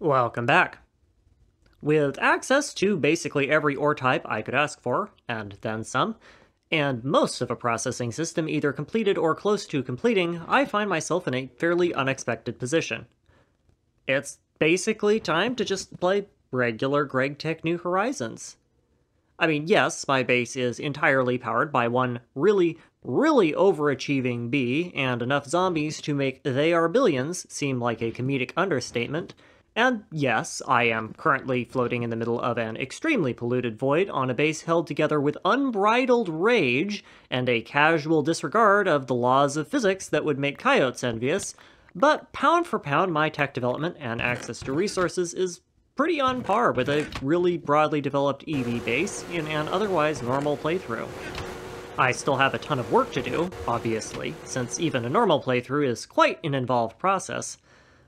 Welcome back. With access to basically every ore type I could ask for, and then some, and most of a processing system either completed or close to completing, I find myself in a fairly unexpected position. It's basically time to just play regular Gregtech New Horizons. I mean, yes, my base is entirely powered by one really overachieving bee and enough zombies to make "they are billions" seem like a comedic understatement. And yes, I am currently floating in the middle of an extremely polluted void on a base held together with unbridled rage and a casual disregard of the laws of physics that would make coyotes envious, but pound for pound my tech development and access to resources is pretty on par with a really broadly developed EV base in an otherwise normal playthrough. I still have a ton of work to do, obviously, since even a normal playthrough is quite an involved process,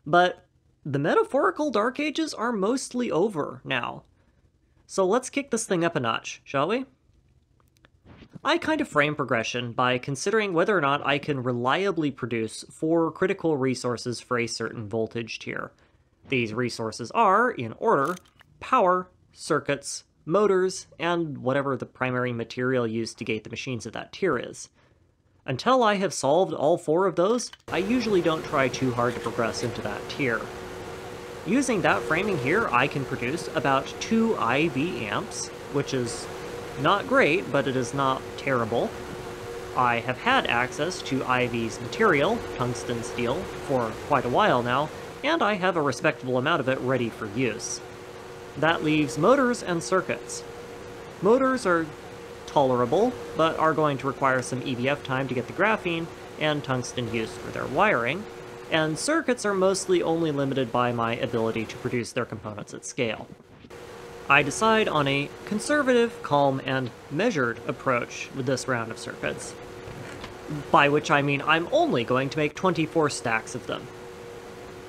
but the metaphorical Dark Ages are mostly over now. So let's kick this thing up a notch, shall we? I kind of frame progression by considering whether or not I can reliably produce 4 critical resources for a certain voltage tier. These resources are, in order, power, circuits, motors, and whatever the primary material used to gate the machines of that tier is. Until I have solved all 4 of those, I usually don't try too hard to progress into that tier. Using that framing here, I can produce about 2 IV amps, which is not great, but it is not terrible. I have had access to IV's material, tungsten steel, for quite a while now, and I have a respectable amount of it ready for use. That leaves motors and circuits. Motors are tolerable, but are going to require some EDF time to get the graphene and tungsten used for their wiring, and circuits are mostly only limited by my ability to produce their components at scale. I decide on a conservative, calm, and measured approach with this round of circuits, by which I mean I'm only going to make 24 stacks of them.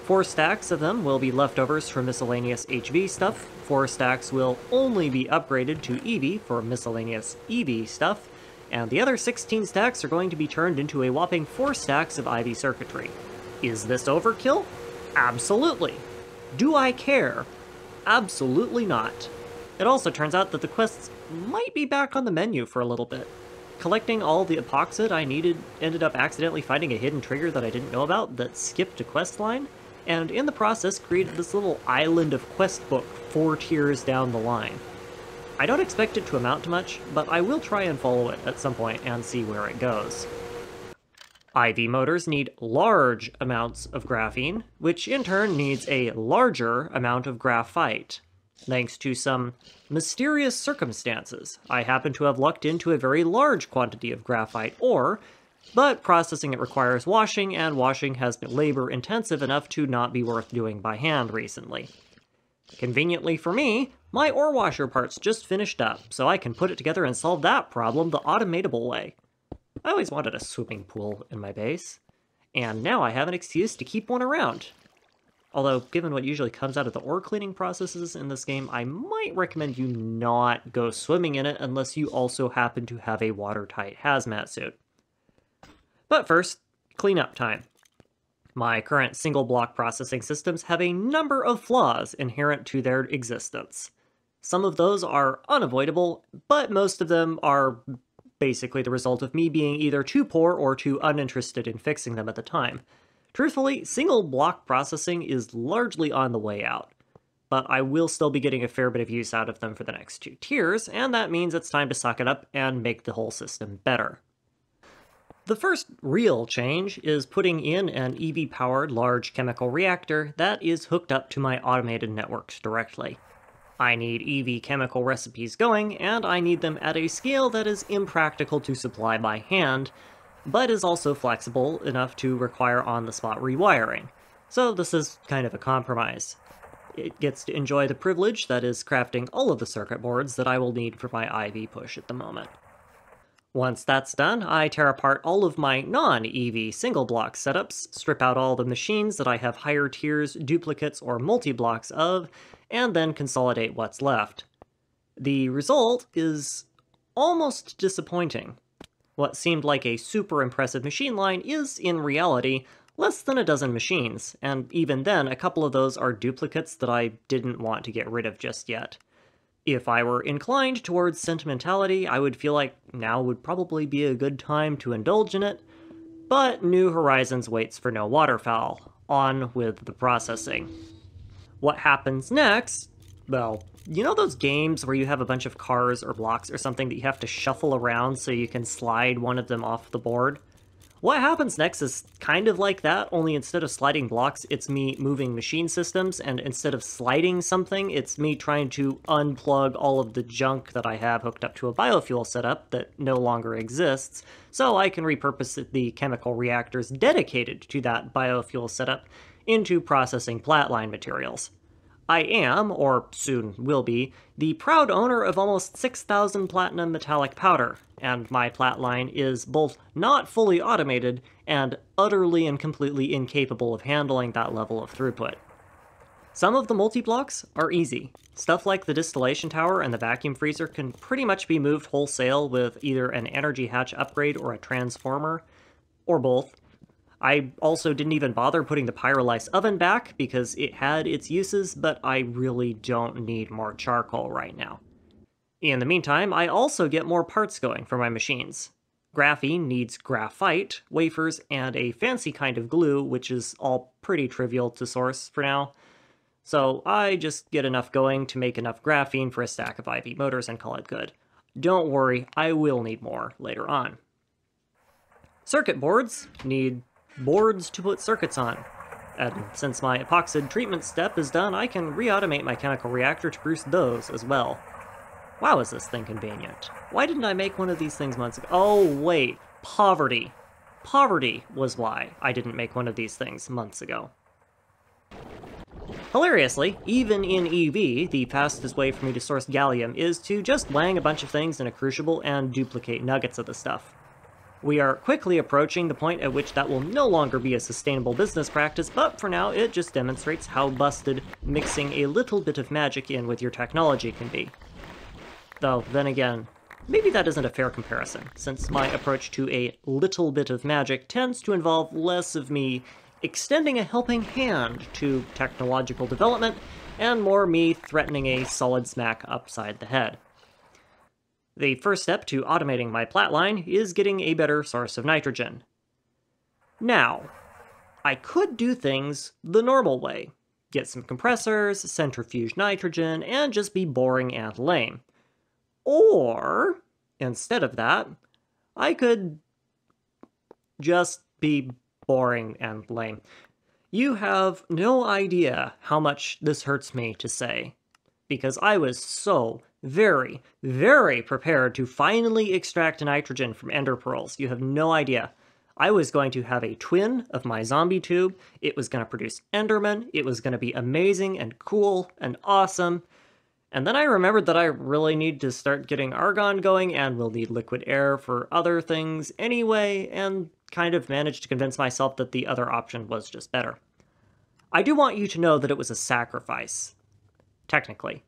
4 stacks of them will be leftovers from miscellaneous HV stuff, 4 stacks will only be upgraded to EV for miscellaneous EV stuff, and the other 16 stacks are going to be turned into a whopping 4 stacks of IV circuitry. Is this overkill? Absolutely. Do I care? Absolutely not. It also turns out that the quests might be back on the menu for a little bit. Collecting all the epoxid I needed ended up accidentally finding a hidden trigger that I didn't know about that skipped a quest line, and in the process created this little island of quest book 4 tiers down the line. I don't expect it to amount to much, but I will try and follow it at some point and see where it goes. IV motors need large amounts of graphene, which in turn needs a larger amount of graphite. Thanks to some mysterious circumstances, I happen to have lucked into a very large quantity of graphite ore, but processing it requires washing, and washing has been labor-intensive enough to not be worth doing by hand recently. Conveniently for me, my ore washer part's just finished up, so I can put it together and solve that problem the automatable way. I always wanted a swimming pool in my base, and now I have an excuse to keep one around. Although, given what usually comes out of the ore cleaning processes in this game, I might recommend you not go swimming in it unless you also happen to have a watertight hazmat suit. But first, cleanup time. My current single-block processing systems have a number of flaws inherent to their existence. Some of those are unavoidable, but most of them are basically the result of me being either too poor or too uninterested in fixing them at the time. Truthfully, single-block processing is largely on the way out, but I will still be getting a fair bit of use out of them for the next 2 tiers, and that means it's time to suck it up and make the whole system better. The first real change is putting in an EV-powered large chemical reactor that is hooked up to my automated networks directly. I need EV chemical recipes going, and I need them at a scale that is impractical to supply by hand, but is also flexible enough to require on-the-spot rewiring. So this is kind of a compromise. It gets to enjoy the privilege that is crafting all of the circuit boards that I will need for my IV push at the moment. Once that's done, I tear apart all of my non-EV single-block setups, strip out all the machines that I have higher tiers, duplicates, or multi-blocks of, and then consolidate what's left. The result is almost disappointing. What seemed like a super impressive machine line is, in reality, less than a dozen machines, and even then, a couple of those are duplicates that I didn't want to get rid of just yet. If I were inclined towards sentimentality, I would feel like now would probably be a good time to indulge in it, but New Horizons waits for no waterfowl. On with the processing. What happens next? Well, you know those games where you have a bunch of cars or blocks or something that you have to shuffle around so you can slide one of them off the board? What happens next is kind of like that, only instead of sliding blocks, it's me moving machine systems, and instead of sliding something, it's me trying to unplug all of the junk that I have hooked up to a biofuel setup that no longer exists, so I can repurpose the chemical reactors dedicated to that biofuel setup into processing flatline materials. I am, or soon will be, the proud owner of almost 6,000 platinum metallic powder, and my flatline is both not fully automated and utterly and completely incapable of handling that level of throughput. Some of the multi-blocks are easy. Stuff like the distillation tower and the vacuum freezer can pretty much be moved wholesale with either an energy hatch upgrade or a transformer, or both. I also didn't even bother putting the pyrolyse oven back because it had its uses, but I really don't need more charcoal right now. In the meantime, I also get more parts going for my machines. Graphene needs graphite, wafers, and a fancy kind of glue, which is all pretty trivial to source for now. So I just get enough going to make enough graphene for a stack of IV motors and call it good. Don't worry, I will need more later on. Circuit boards need boards to put circuits on. And since my epoxid treatment step is done, I can re-automate my chemical reactor to produce those as well. Wow, is this thing convenient. Why didn't I make one of these things months ago? Oh, wait. Poverty. Poverty was why I didn't make one of these things months ago. Hilariously, even in EV, the fastest way for me to source gallium is to just wang a bunch of things in a crucible and duplicate nuggets of the stuff. We are quickly approaching the point at which that will no longer be a sustainable business practice, but for now it just demonstrates how busted mixing a little bit of magic in with your technology can be. Though, then again, maybe that isn't a fair comparison, since my approach to a little bit of magic tends to involve less of me extending a helping hand to technological development, and more me threatening a solid smack upside the head. The first step to automating my flatline is getting a better source of nitrogen. Now, I could do things the normal way. Get some compressors, centrifuge nitrogen, and just be boring and lame. Or, instead of that, I could just be boring and lame. You have no idea how much this hurts me to say, because I was so very, very prepared to finally extract nitrogen from ender pearls. You have no idea. I was going to have a twin of my zombie tube, it was going to produce endermen, it was going to be amazing and cool and awesome, and then I remembered that I really need to start getting argon going and will need liquid air for other things anyway, and kind of managed to convince myself that the other option was just better. I do want you to know that it was a sacrifice. Technically.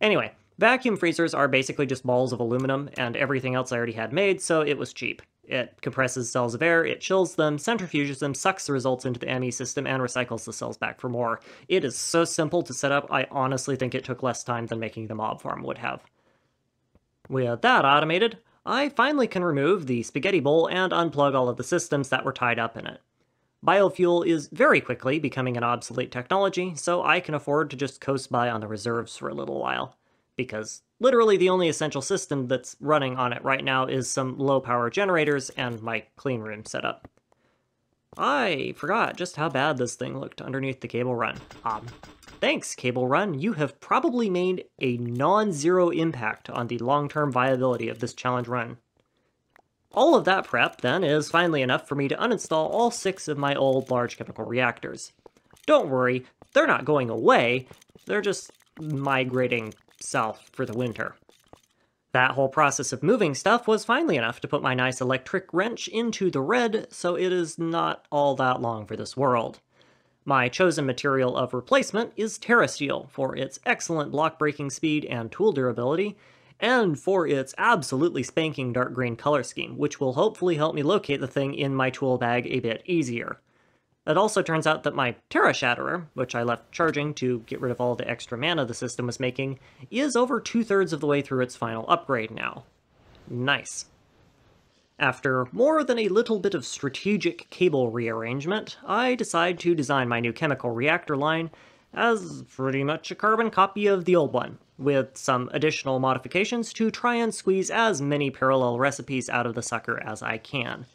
Anyway, vacuum freezers are basically just balls of aluminum and everything else I already had made, so it was cheap. It compresses cells of air, it chills them, centrifuges them, sucks the results into the ME system, and recycles the cells back for more. It is so simple to set up, I honestly think it took less time than making the mob farm would have. With that automated, I finally can remove the spaghetti bowl and unplug all of the systems that were tied up in it. Biofuel is very quickly becoming an obsolete technology, so I can afford to just coast by on the reserves for a little while. Because literally the only essential system that's running on it right now is some low-power generators and my cleanroom setup. I forgot just how bad this thing looked underneath the cable run. Thanks, cable run. You have probably made a non-zero impact on the long-term viability of this challenge run. All of that prep, then, is finally enough for me to uninstall all 6 of my old large chemical reactors. Don't worry, they're not going away, they're just migrating south for the winter. That whole process of moving stuff was finally enough to put my nice electric wrench into the red, so it is not all that long for this world. My chosen material of replacement is TerraSteel for its excellent block breaking speed and tool durability, and for its absolutely spanking dark green color scheme, which will hopefully help me locate the thing in my tool bag a bit easier. It also turns out that my Terra Shatterer, which I left charging to get rid of all the extra mana the system was making, is over 2/3 of the way through its final upgrade now. Nice. After more than a little bit of strategic cable rearrangement, I decide to design my new chemical reactor line as pretty much a carbon copy of the old one, with some additional modifications to try and squeeze as many parallel recipes out of the sucker as I can.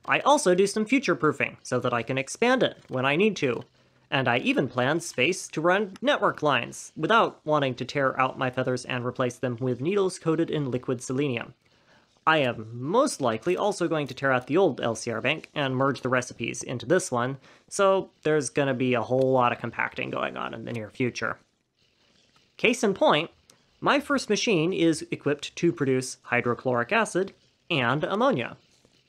I also do some future-proofing so that I can expand it when I need to, and I even plan space to run network lines without wanting to tear out my feathers and replace them with needles coated in liquid selenium. I am most likely also going to tear out the old LCR bank and merge the recipes into this one, so there's gonna be a whole lot of compacting going on in the near future. Case in point, my first machine is equipped to produce hydrochloric acid and ammonia.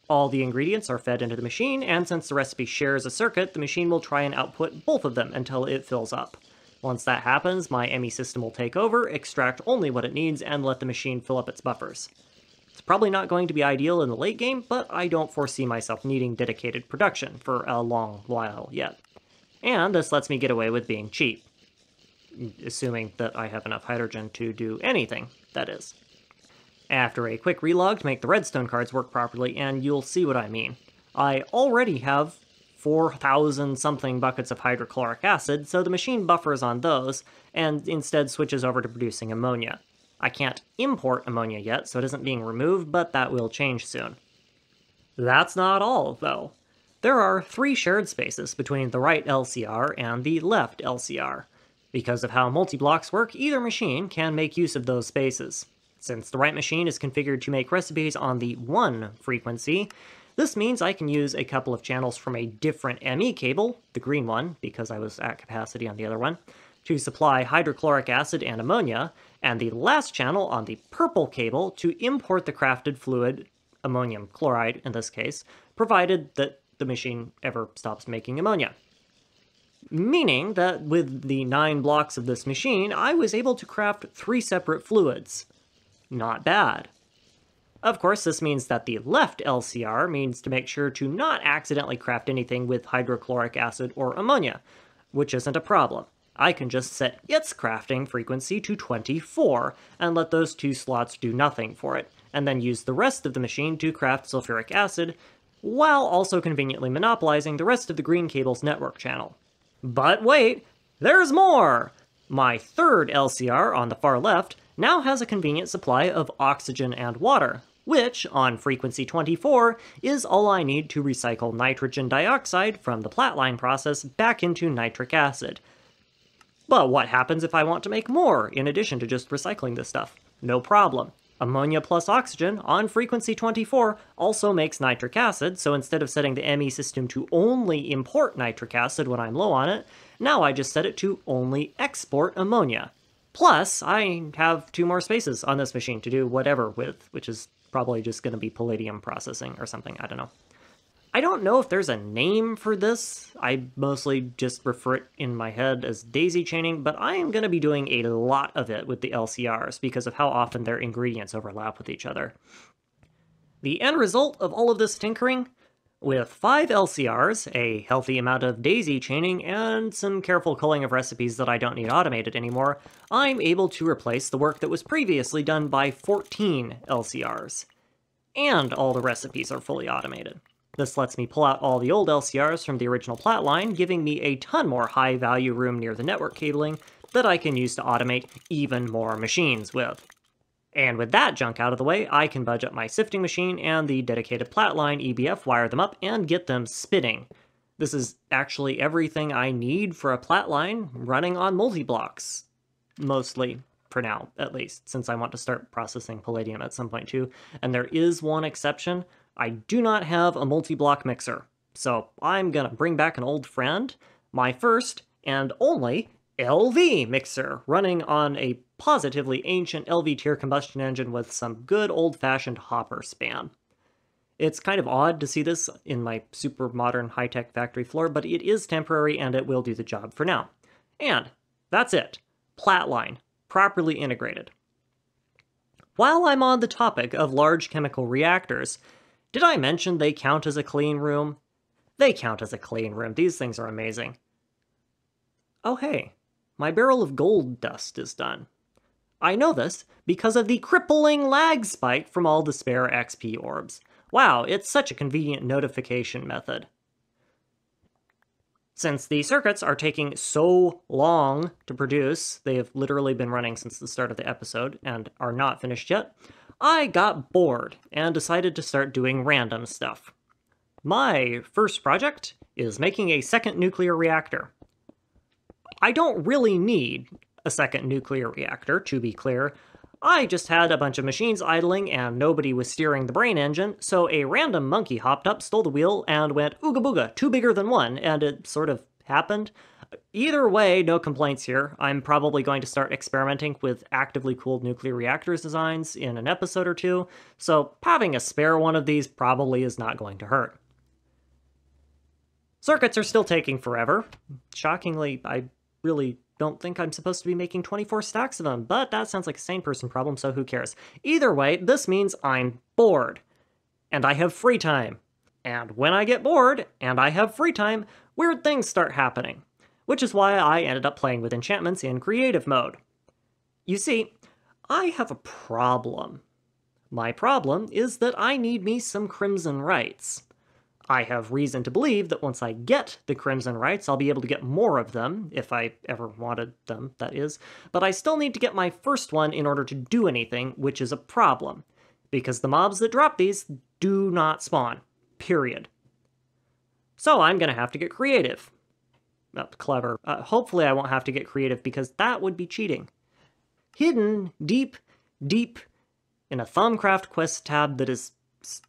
All the ingredients are fed into the machine, and since the recipe shares a circuit, the machine will try and output both of them until it fills up. Once that happens, my ME system will take over, extract only what it needs, and let the machine fill up its buffers. It's probably not going to be ideal in the late game, but I don't foresee myself needing dedicated production for a long while yet. And this lets me get away with being cheap. Assuming that I have enough hydrogen to do anything, that is. After a quick relog to make the redstone cards work properly, and you'll see what I mean. I already have 4,000 something buckets of hydrochloric acid, so the machine buffers on those, and instead switches over to producing ammonia. I can't import ammonia yet, so it isn't being removed, but that will change soon. That's not all, though. There are 3 shared spaces between the right LCR and the left LCR. Because of how multi-blocks work, either machine can make use of those spaces. Since the right machine is configured to make recipes on the 1 frequency, this means I can use a couple of channels from a different ME cable, the green one, because I was at capacity on the other one, to supply hydrochloric acid and ammonia, and the last channel on the purple cable to import the crafted fluid, ammonium chloride in this case, provided that the machine ever stops making ammonia. Meaning that with the 9 blocks of this machine, I was able to craft 3 separate fluids. Not bad. Of course, this means that the left LCR means to make sure to not accidentally craft anything with hydrochloric acid or ammonia, which isn't a problem. I can just set its crafting frequency to 24 and let those 2 slots do nothing for it, and then use the rest of the machine to craft sulfuric acid, while also conveniently monopolizing the rest of the green cable's network channel. But wait, there's more! My third LCR on the far left now has a convenient supply of oxygen and water, which, on frequency 24, is all I need to recycle nitrogen dioxide from the platline process back into nitric acid. But what happens if I want to make more, in addition to just recycling this stuff? No problem. Ammonia plus oxygen on frequency 24 also makes nitric acid, so instead of setting the ME system to only import nitric acid when I'm low on it, now I just set it to only export ammonia. Plus, I have 2 more spaces on this machine to do whatever with, which is probably just going to be palladium processing or something, I don't know. I don't know if there's a name for this. I mostly just refer it in my head as daisy chaining, but I am going to be doing a lot of it with the LCRs because of how often their ingredients overlap with each other. The end result of all of this tinkering? With 5 LCRs, a healthy amount of daisy chaining, and some careful culling of recipes that I don't need automated anymore, I'm able to replace the work that was previously done by 14 LCRs. And all the recipes are fully automated. This lets me pull out all the old LCRs from the original plat line, giving me a ton more high-value room near the network cabling that I can use to automate even more machines with. And with that junk out of the way, I can budge up my sifting machine and the dedicated plat line EBF, wire them up, and get them spinning. This is actually everything I need for a plat line running on multi-blocks. Mostly, for now, at least, since I want to start processing palladium at some point too. And there is one exception. I do not have a multi-block mixer, so I'm gonna bring back an old friend, my first and only LV mixer, running on a positively ancient LV tier combustion engine with some good old-fashioned hopper span. It's kind of odd to see this in my super modern high-tech factory floor, but it is temporary and it will do the job for now. And that's it. Plat line, properly integrated. While I'm on the topic of large chemical reactors, did I mention they count as a clean room? They count as a clean room. These things are amazing. Oh hey, my barrel of gold dust is done. I know this because of the crippling lag spike from all the spare XP orbs. Wow, it's such a convenient notification method. Since the circuits are taking so long to produce, they have literally been running since the start of the episode and are not finished yet, I got bored and decided to start doing random stuff. My first project is making a second nuclear reactor. I don't really need a second nuclear reactor, to be clear. I just had a bunch of machines idling and nobody was steering the brain engine, so a random monkey hopped up, stole the wheel, and went ooga booga, two bigger than one, and it sort of happened. Either way, no complaints here. I'm probably going to start experimenting with actively cooled nuclear reactors designs in an episode or two, so having a spare one of these probably is not going to hurt. Circuits are still taking forever. Shockingly, I really don't think I'm supposed to be making 24 stacks of them, but that sounds like a sane person problem, so who cares? Either way, this means I'm bored. And I have free time. And when I get bored, and I have free time, weird things start happening. Which is why I ended up playing with enchantments in creative mode. You see, I have a problem. My problem is that I need me some Crimson Rights. I have reason to believe that once I get the Crimson Rights, I'll be able to get more of them, if I ever wanted them, that is, but I still need to get my first one in order to do anything, which is a problem, because the mobs that drop these do not spawn, period. So I'm gonna have to get creative. Clever. Hopefully I won't have to get creative, because that would be cheating. Hidden deep, deep in a Thumbcraft quest tab that is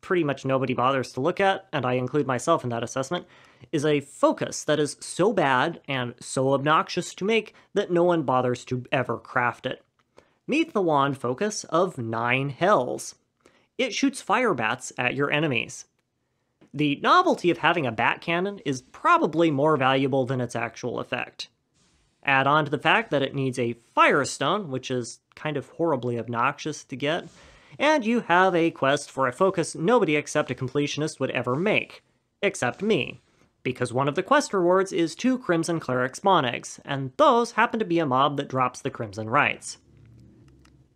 pretty much nobody bothers to look at, and I include myself in that assessment, is a focus that is so bad and so obnoxious to make that no one bothers to ever craft it. Meet the wand focus of 9 hells. It shoots fire bats at your enemies. The novelty of having a bat cannon is probably more valuable than its actual effect. Add on to the fact that it needs a firestone, which is kind of horribly obnoxious to get, and you have a quest for a focus nobody except a completionist would ever make. Except me. Because one of the quest rewards is 2 Crimson Cleric spawn eggs, and those happen to be a mob that drops the Crimson Rights.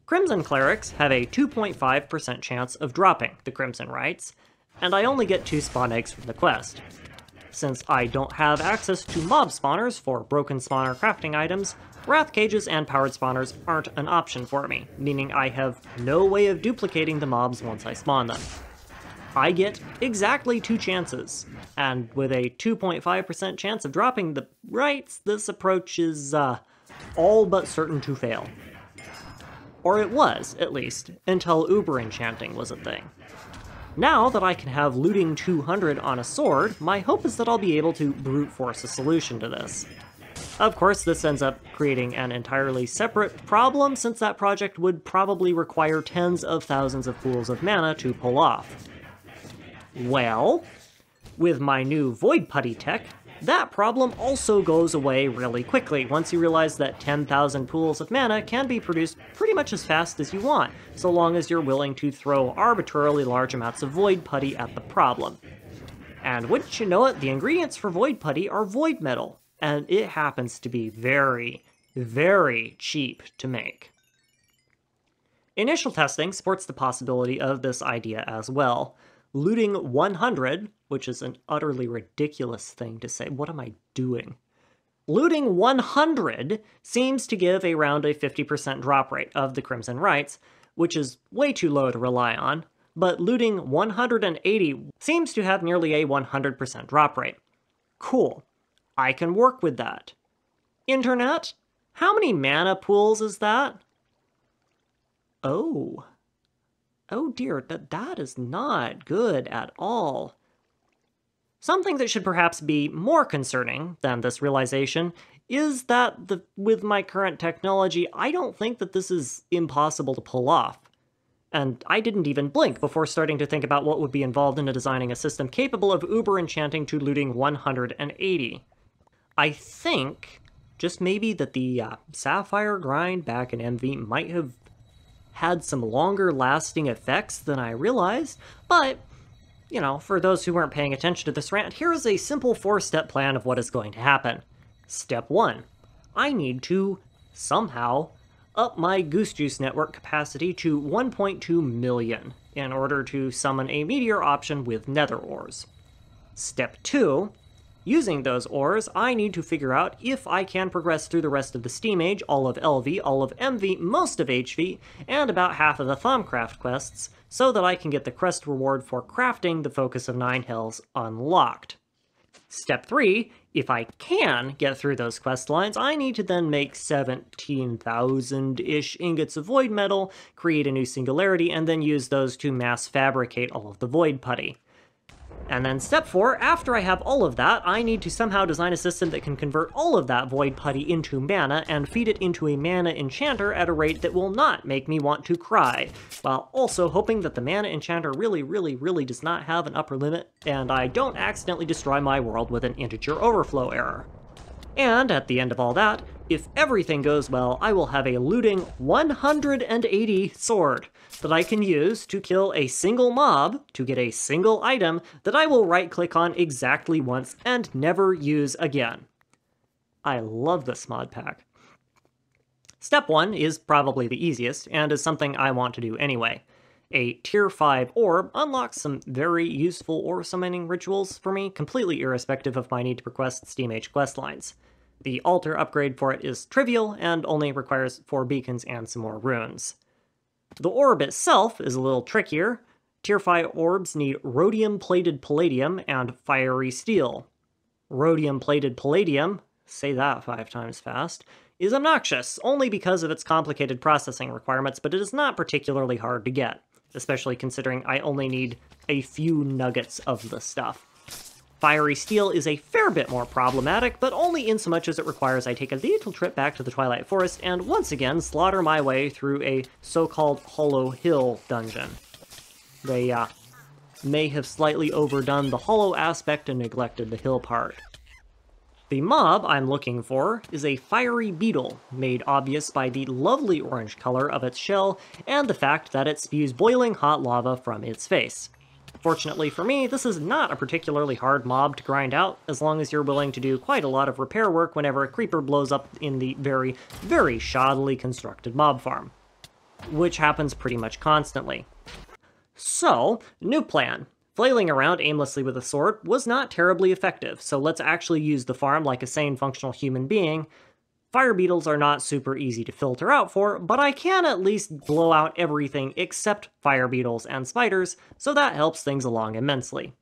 Crimson Clerics have a 2.5% chance of dropping the Crimson Rights, and I only get 2 spawn eggs from the quest. Since I don't have access to mob spawners for broken spawner crafting items, wrath cages and powered spawners aren't an option for me, meaning I have no way of duplicating the mobs once I spawn them. I get exactly 2 chances, and with a 2.5% chance of dropping the rights, this approach is all but certain to fail. Or it was, at least, until Uber enchanting was a thing. Now that I can have looting 200 on a sword, my hope is that I'll be able to brute force a solution to this. Of course, this ends up creating an entirely separate problem, since that project would probably require tens of thousands of pools of mana to pull off. Well, with my new Void Putty tech, that problem also goes away really quickly once you realize that 10,000 pools of mana can be produced pretty much as fast as you want, so long as you're willing to throw arbitrarily large amounts of Void Putty at the problem. And wouldn't you know it, the ingredients for Void Putty are Void Metal, and it happens to be very, very cheap to make. Initial testing supports the possibility of this idea as well. Looting 100, which is an utterly ridiculous thing to say. What am I doing? Looting 100 seems to give around a 50% drop rate of the Crimson Rights, which is way too low to rely on, but looting 180 seems to have nearly a 100% drop rate. Cool. I can work with that. Internet? How many mana pools is that? Oh. Oh dear, that is not good at all. Something that should perhaps be more concerning than this realization is that with my current technology, I don't think that this is impossible to pull off. And I didn't even blink before starting to think about what would be involved in designing a system capable of uber enchanting to looting 180. I think, just maybe, that the Sapphire grind back in MV might have had some longer lasting effects than I realized, but For those who weren't paying attention to this rant, here is a simple 4-step plan of what is going to happen. Step 1. I need to, somehow, up my Goose Juice network capacity to 1.2 million in order to summon a meteor option with nether ores. Step 2. Using those ores, I need to figure out if I can progress through the rest of the Steam Age, all of LV, all of MV, most of HV, and about half of the Thaumcraft quests, so that I can get the crest reward for crafting the Focus of 9 Hells unlocked. Step 3, if I can get through those quest lines, I need to then make 17,000-ish ingots of void metal, create a new singularity, and then use those to mass fabricate all of the void putty. And then step 4, after I have all of that, I need to somehow design a system that can convert all of that void putty into mana and feed it into a mana enchanter at a rate that will not make me want to cry, while also hoping that the mana enchanter really does not have an upper limit, and I don't accidentally destroy my world with an integer overflow error. And at the end of all that, if everything goes well, I will have a looting 180 sword that I can use to kill a single mob to get a single item that I will right-click on exactly once and never use again. I love this mod pack. Step 1 is probably the easiest, and is something I want to do anyway. A tier 5 orb unlocks some very useful ore summoning rituals for me, completely irrespective of my need to request Steam Age questlines. The altar upgrade for it is trivial, and only requires 4 beacons and some more runes. The orb itself is a little trickier. Tier 5 orbs need rhodium-plated palladium and fiery steel. Rhodium-plated palladium, say that 5 times fast, is obnoxious, only because of its complicated processing requirements, but it is not particularly hard to get, especially considering I only need a few nuggets of the stuff. Fiery steel is a fair bit more problematic, but only insomuch as it requires I take a little trip back to the Twilight Forest and once again slaughter my way through a so-called Hollow Hill dungeon. They may have slightly overdone the hollow aspect and neglected the hill part. The mob I'm looking for is a fiery beetle, made obvious by the lovely orange color of its shell and the fact that it spews boiling hot lava from its face. Fortunately for me, this is not a particularly hard mob to grind out, as long as you're willing to do quite a lot of repair work whenever a creeper blows up in the very shoddily constructed mob farm, which happens pretty much constantly. So, new plan. Flailing around aimlessly with a sword was not terribly effective, so let's actually use the farm like a sane functional human being. Fire beetles are not super easy to filter out for, but I can at least blow out everything except fire beetles and spiders, so that helps things along immensely.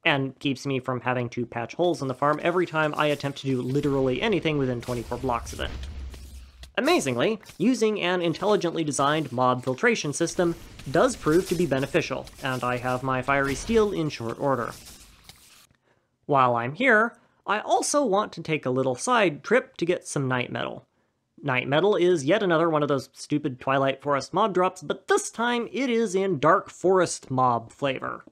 And keeps me from having to patch holes in the farm every time I attempt to do literally anything within 24 blocks of it. Amazingly, using an intelligently designed mob filtration system does prove to be beneficial, and I have my fiery steel in short order. While I'm here, I also want to take a little side trip to get some night metal. Night metal is yet another one of those stupid Twilight Forest mob drops, but this time it is in Dark Forest mob flavor.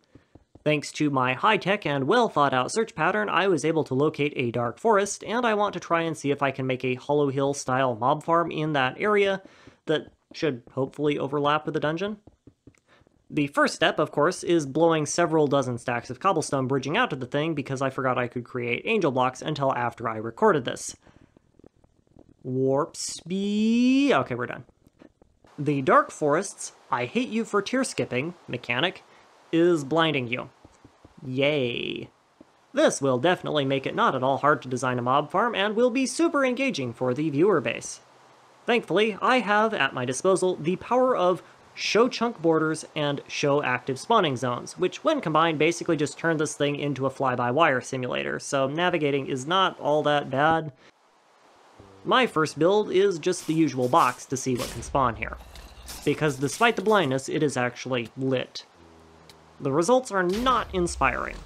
Thanks to my high-tech and well-thought-out search pattern, I was able to locate a Dark Forest, and I want to try and see if I can make a Hollow Hill-style mob farm in that area that should hopefully overlap with the dungeon. The first step, of course, is blowing several dozen stacks of cobblestone bridging out to the thing because I forgot I could create angel blocks until after I recorded this. Warp speed... Okay, we're done. The Dark Forest's I hate you for tier skipping mechanic is blinding you. Yay. This will definitely make it not at all hard to design a mob farm and will be super engaging for the viewer base. Thankfully, I have at my disposal the power of show chunk borders and show active spawning zones, which when combined basically just turn this thing into a fly-by-wire simulator, so navigating is not all that bad. My first build is just the usual box to see what can spawn here, because despite the blindness, it is actually lit. The results are not inspiring.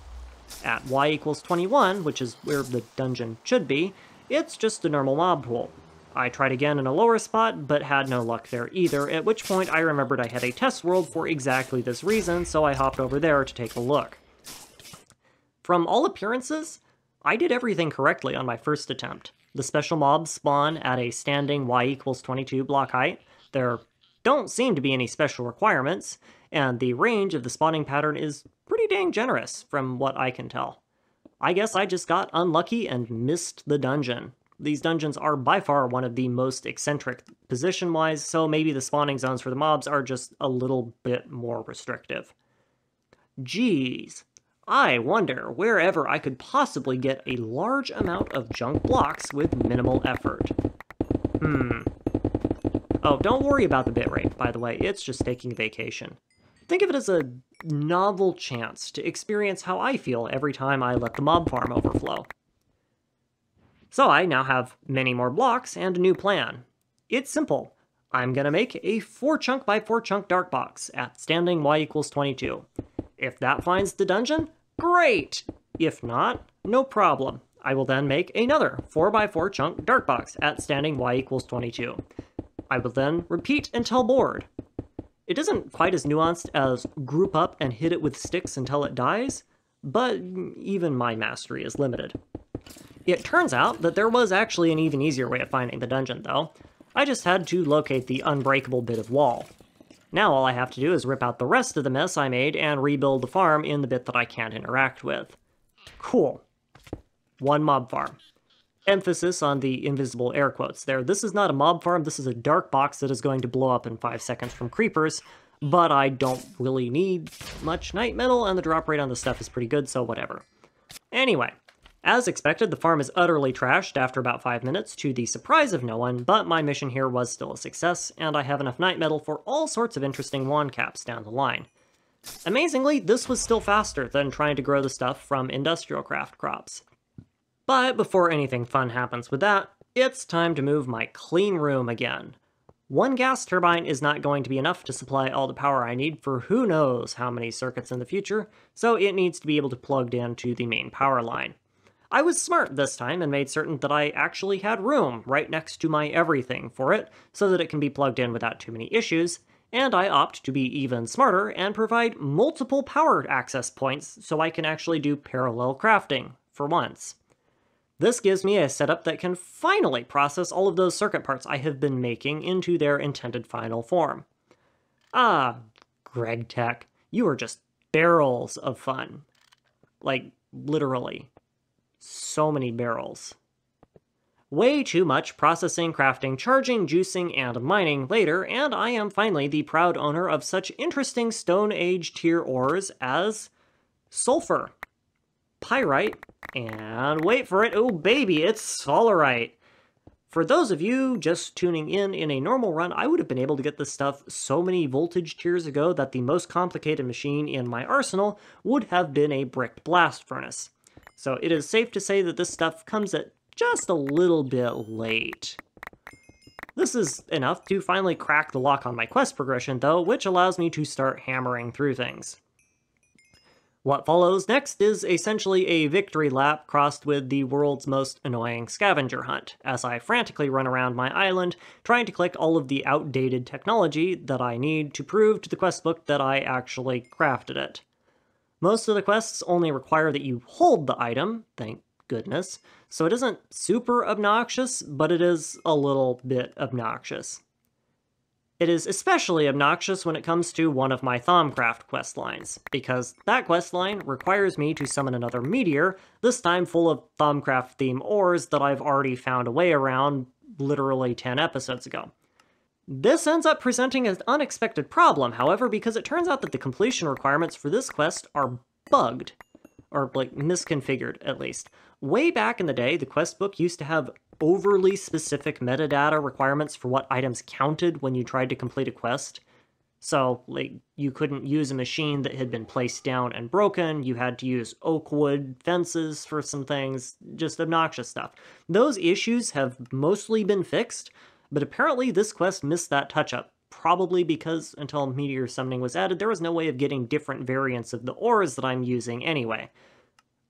At y equals 21, which is where the dungeon should be, it's just a normal mob pool. I tried again in a lower spot, but had no luck there either, at which point I remembered I had a test world for exactly this reason, so I hopped over there to take a look. From all appearances, I did everything correctly on my first attempt. The special mobs spawn at a standing y equals 22 block height, there don't seem to be any special requirements, and the range of the spawning pattern is pretty pretty dang generous from what I can tell. I guess I just got unlucky and missed the dungeon. These dungeons are by far one of the most eccentric position-wise, so maybe the spawning zones for the mobs are just a little bit more restrictive. Geez, I wonder wherever I could possibly get a large amount of junk blocks with minimal effort. Oh, don't worry about the bitrate, by the way, it's just taking a vacation. Think of it as a novel chance to experience how I feel every time I let the mob farm overflow. So I now have many more blocks and a new plan. It's simple. I'm gonna make a 4 chunk by 4 chunk dark box at standing y equals 22. If that finds the dungeon, great! If not, no problem. I will then make another 4 by 4 chunk dark box at standing y equals 22. I will then repeat until bored. It isn't quite as nuanced as group up and hit it with sticks until it dies, but even my mastery is limited. It turns out that there was actually an even easier way of finding the dungeon, though. I just had to locate the unbreakable bit of wall. Now all I have to do is rip out the rest of the mess I made and rebuild the farm in the bit that I can't interact with. Cool. One mob farm. Emphasis on the invisible air quotes there. This is not a mob farm, this is a dark box that is going to blow up in 5 seconds from creepers, but I don't really need much night metal, and the drop rate on this stuff is pretty good, so whatever. Anyway, as expected, the farm is utterly trashed after about 5 minutes, to the surprise of no one, but my mission here was still a success, and I have enough night metal for all sorts of interesting wand caps down the line. Amazingly, this was still faster than trying to grow the stuff from industrial craft crops. But before anything fun happens with that, it's time to move my clean room again. One gas turbine is not going to be enough to supply all the power I need for who knows how many circuits in the future, so it needs to be able to plug into the main power line. I was smart this time and made certain that I actually had room right next to my everything for it, so that it can be plugged in without too many issues, and I opt to be even smarter and provide multiple power access points so I can actually do parallel crafting, for once. This gives me a setup that can finally process all of those circuit parts I have been making into their intended final form. Ah, Gregtech, you are just barrels of fun. Like, literally. So many barrels. Way too much processing, crafting, charging, juicing, and mining later, and I am finally the proud owner of such interesting Stone Age tier ores as sulfur, pyrite, and wait for it, oh baby, it's solarite. For those of you just tuning in a normal run, I would have been able to get this stuff so many voltage tiers ago that the most complicated machine in my arsenal would have been a bricked blast furnace. So it is safe to say that this stuff comes at just a little bit late. This is enough to finally crack the lock on my quest progression though, which allows me to start hammering through things. What follows next is essentially a victory lap crossed with the world's most annoying scavenger hunt, as I frantically run around my island trying to collect all of the outdated technology that I need to prove to the quest book that I actually crafted it. Most of the quests only require that you hold the item, thank goodness, so it isn't super obnoxious, but it is a little bit obnoxious. It is especially obnoxious when it comes to one of my Thaumcraft questlines, because that questline requires me to summon another meteor, this time full of Thaumcraft theme ores that I've already found a way around literally 10 episodes ago. This ends up presenting an unexpected problem, however, because it turns out that the completion requirements for this quest are bugged, or like misconfigured at least. Way back in the day, the quest book used to have overly specific metadata requirements for what items counted when you tried to complete a quest. So, like, you couldn't use a machine that had been placed down and broken, you had to use oak wood fences for some things, just obnoxious stuff. Those issues have mostly been fixed, but apparently this quest missed that touch-up, probably because until meteor summoning was added, there was no way of getting different variants of the ores that I'm using anyway.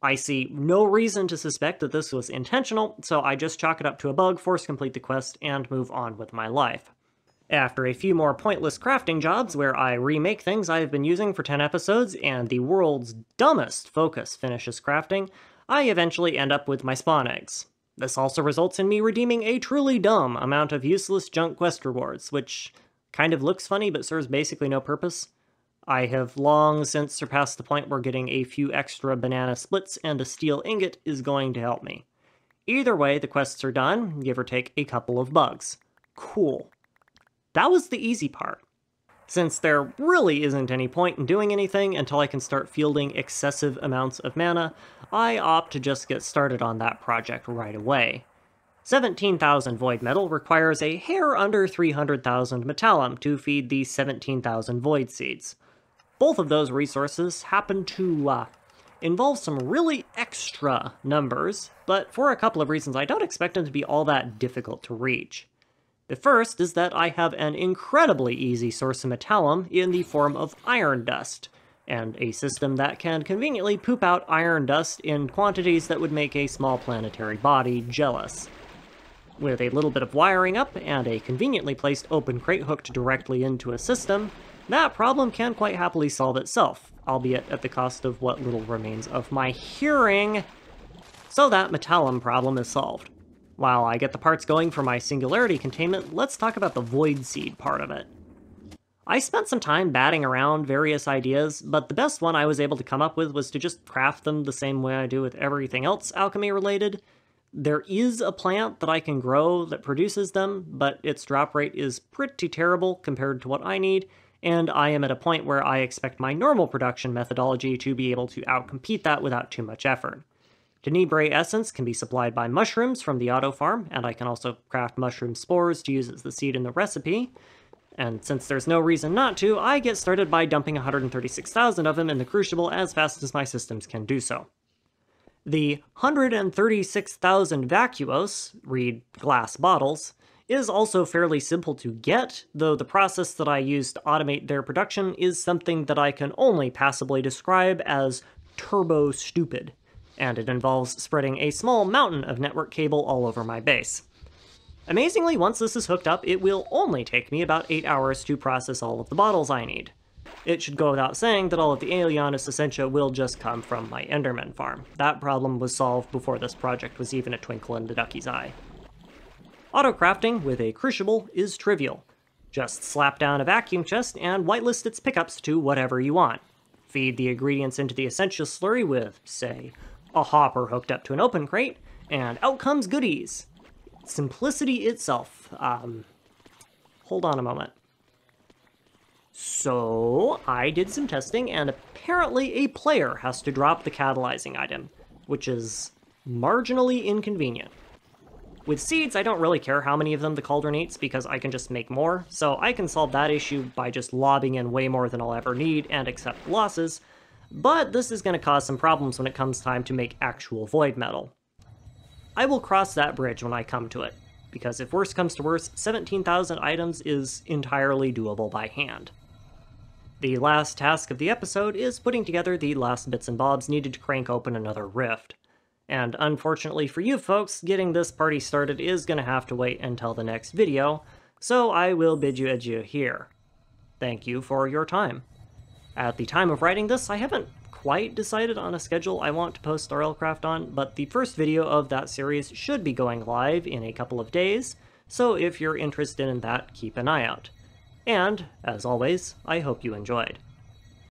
I see no reason to suspect that this was intentional, so I just chalk it up to a bug, force complete the quest, and move on with my life. After a few more pointless crafting jobs where I remake things I've been using for 10 episodes and the world's dumbest focus finishes crafting, I eventually end up with my spawn eggs. This also results in me redeeming a truly dumb amount of useless junk quest rewards, which kind of looks funny but serves basically no purpose. I have long since surpassed the point where getting a few extra banana splits and a steel ingot is going to help me. Either way, the quests are done, give or take a couple of bugs. Cool. That was the easy part. Since there really isn't any point in doing anything until I can start fielding excessive amounts of mana, I opt to just get started on that project right away. 17,000 void metal requires a hair under 300,000 metallum to feed the 17,000 void seeds. Both of those resources happen to involve some really extra numbers, but for a couple of reasons I don't expect them to be all that difficult to reach. The first is that I have an incredibly easy source of metallum in the form of iron dust, and a system that can conveniently poop out iron dust in quantities that would make a small planetary body jealous. With a little bit of wiring up and a conveniently placed open crate hooked directly into a system, that problem can quite happily solve itself, albeit at the cost of what little remains of my hearing. So that metallum problem is solved. While I get the parts going for my singularity containment, let's talk about the void seed part of it. I spent some time batting around various ideas, but the best one I was able to come up with was to just craft them the same way I do with everything else alchemy related. There is a plant that I can grow that produces them, but its drop rate is pretty terrible compared to what I need, and I am at a point where I expect my normal production methodology to be able to outcompete that without too much effort. Tenebrae essence can be supplied by mushrooms from the auto farm, and I can also craft mushroom spores to use as the seed in the recipe. And since there's no reason not to, I get started by dumping 136,000 of them in the crucible as fast as my systems can do so. The 136,000 vacuos, read glass bottles, is also fairly simple to get, though the process that I use to automate their production is something that I can only passably describe as turbo-stupid, and it involves spreading a small mountain of network cable all over my base. Amazingly, once this is hooked up, it will only take me about 8 hours to process all of the bottles I need. It should go without saying that all of the Alianis Essentia will just come from my Enderman farm. That problem was solved before this project was even a twinkle in the ducky's eye. Auto-crafting with a crucible is trivial. Just slap down a vacuum chest and whitelist its pickups to whatever you want. Feed the ingredients into the essential slurry with, say, a hopper hooked up to an open crate, and out comes goodies. Simplicity itself. Hold on a moment. So, I did some testing, and apparently a player has to drop the catalyzing item, which is marginally inconvenient. With seeds, I don't really care how many of them the cauldron eats, because I can just make more, so I can solve that issue by just lobbing in way more than I'll ever need and accept losses, but this is going to cause some problems when it comes time to make actual void metal. I will cross that bridge when I come to it, because if worse comes to worse, 17,000 items is entirely doable by hand. The last task of the episode is putting together the last bits and bobs needed to crank open another rift. And unfortunately for you folks, getting this party started is going to have to wait until the next video, so I will bid you adieu here. Thank you for your time. At the time of writing this, I haven't quite decided on a schedule I want to post RLCraft on, but the first video of that series should be going live in a couple of days, so if you're interested in that, keep an eye out. And, as always, I hope you enjoyed.